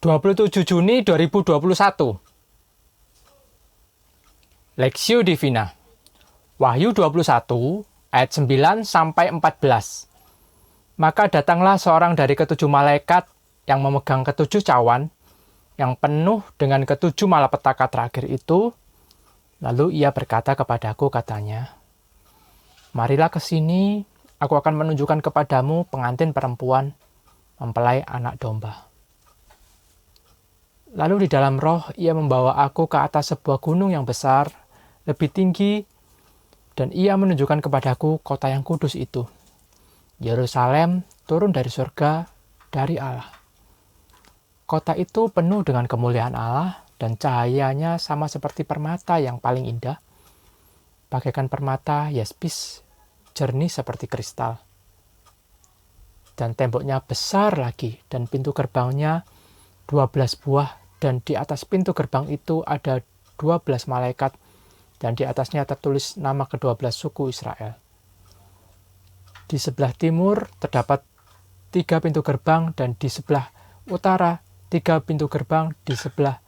27 Juni 2021. Lexio Divina. Wahyu 21 ayat 9 sampai 14. Maka datanglah seorang dari ketujuh malaikat yang memegang ketujuh cawan yang penuh dengan ketujuh malapetaka terakhir itu. Lalu ia berkata kepadaku, katanya, "Marilah ke sini, aku akan menunjukkan kepadamu pengantin perempuan mempelai anak domba." Lalu di dalam roh ia membawa aku ke atas sebuah gunung yang besar, lebih tinggi, dan ia menunjukkan kepadaku kota yang kudus itu, Yerusalem, turun dari surga, dari Allah. Kota itu penuh dengan kemuliaan Allah, dan cahayanya sama seperti permata yang paling indah, bagaikan permata yaspis, jernih seperti kristal. Dan temboknya besar lagi, dan pintu gerbangnya 12 buah, dan di atas pintu gerbang itu ada 12 malaikat, dan di atasnya tertulis nama ke-12 suku Israel. Di sebelah timur terdapat 3 pintu gerbang, dan di sebelah utara 3 pintu gerbang, di sebelah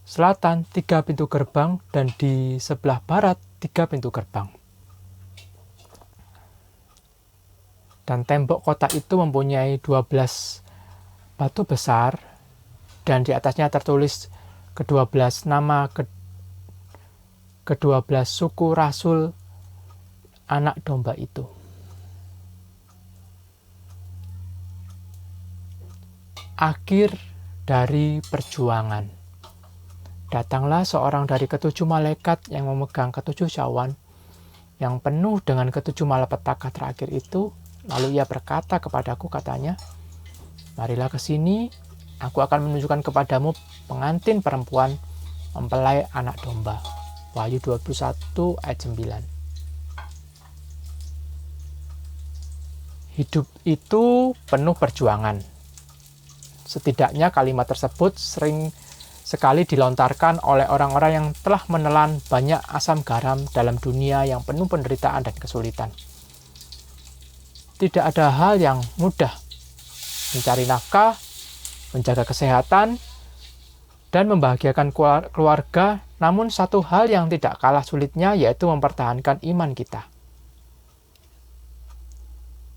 selatan 3 pintu gerbang, dan di sebelah barat 3 pintu gerbang. Dan tembok kota itu mempunyai 12 batu besar, dan di atasnya tertulis ke-12 nama ke-12 suku rasul anak domba itu. Akhir dari perjuangan. Datanglah seorang dari ketujuh malaikat yang memegang ketujuh cawan yang penuh dengan ketujuh malapetaka terakhir itu. Lalu ia berkata kepadaku, katanya, "Marilah ke sini, aku akan menunjukkan kepadamu pengantin perempuan mempelai anak domba." Wahyu 21 ayat 9. Hidup itu penuh perjuangan. Setidaknya kalimat tersebut sering sekali dilontarkan oleh orang-orang yang telah menelan banyak asam garam dalam dunia yang penuh penderitaan dan kesulitan. Tidak ada hal yang mudah. Mencari nafkah, menjaga kesehatan, dan membahagiakan keluarga, namun satu hal yang tidak kalah sulitnya yaitu mempertahankan iman kita.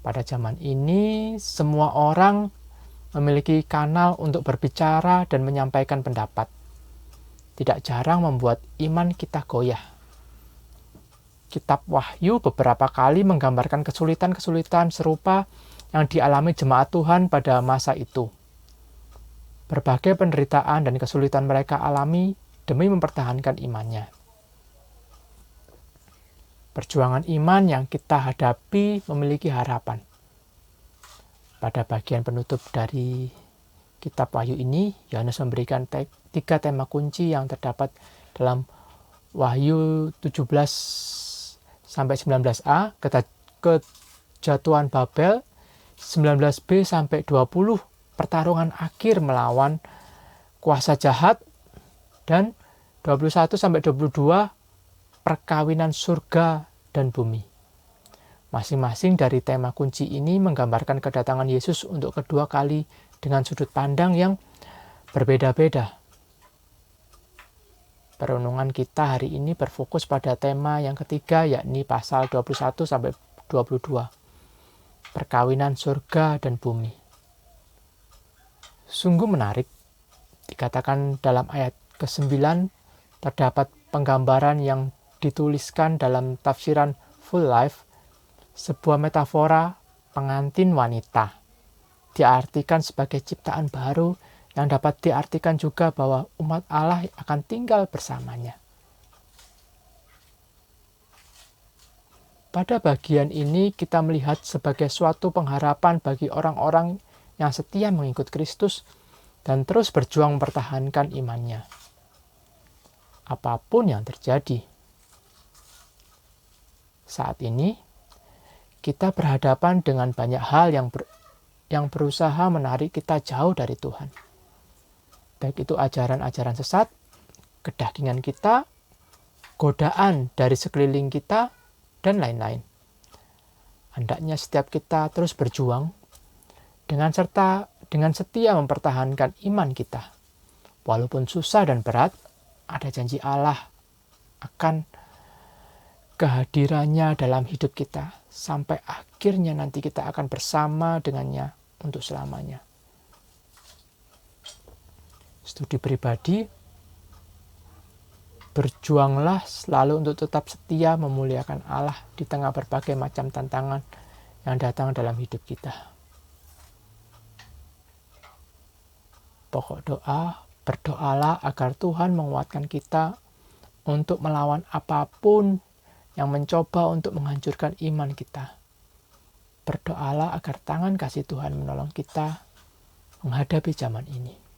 Pada zaman ini, semua orang memiliki kanal untuk berbicara dan menyampaikan pendapat. Tidak jarang membuat iman kita goyah. Kitab Wahyu beberapa kali menggambarkan kesulitan-kesulitan serupa yang dialami jemaat Tuhan pada masa itu. Berbagai penderitaan dan kesulitan mereka alami demi mempertahankan imannya. Perjuangan iman yang kita hadapi memiliki harapan. Pada bagian penutup dari kitab Wahyu ini, Yohanes memberikan 3 tema kunci yang terdapat dalam Wahyu 17-19a, kejatuhan Babel, 19b sampai 20, pertarungan akhir melawan kuasa jahat, dan 21-22, perkawinan surga dan bumi. Masing-masing dari tema kunci ini menggambarkan kedatangan Yesus untuk kedua kali dengan sudut pandang yang berbeda-beda. Perenungan kita hari ini berfokus pada tema yang ketiga, yakni pasal 21-22, perkawinan surga dan bumi. Sungguh menarik, dikatakan dalam ayat ke-9 terdapat penggambaran yang dituliskan dalam tafsiran Full Life, sebuah metafora pengantin wanita. Diartikan sebagai ciptaan baru yang dapat diartikan juga bahwa umat Allah akan tinggal bersamanya. Pada bagian ini kita melihat sebagai suatu pengharapan bagi orang-orang yang setia mengikut Kristus dan terus berjuang mempertahankan imannya. Apapun yang terjadi. Saat ini, kita berhadapan dengan banyak hal yang berusaha menarik kita jauh dari Tuhan. Baik itu ajaran-ajaran sesat, kedagingan kita, godaan dari sekeliling kita, dan lain-lain. Hendaknya setiap kita terus berjuang dengan dengan setia mempertahankan iman kita. Walaupun susah dan berat, ada janji Allah akan kehadirannya dalam hidup kita. Sampai akhirnya nanti kita akan bersama dengannya untuk selamanya. Studi pribadi, berjuanglah selalu untuk tetap setia memuliakan Allah di tengah berbagai macam tantangan yang datang dalam hidup kita. Pokok doa, berdoalah agar Tuhan menguatkan kita untuk melawan apapun yang mencoba untuk menghancurkan iman kita. Berdoalah agar tangan kasih Tuhan menolong kita menghadapi zaman ini.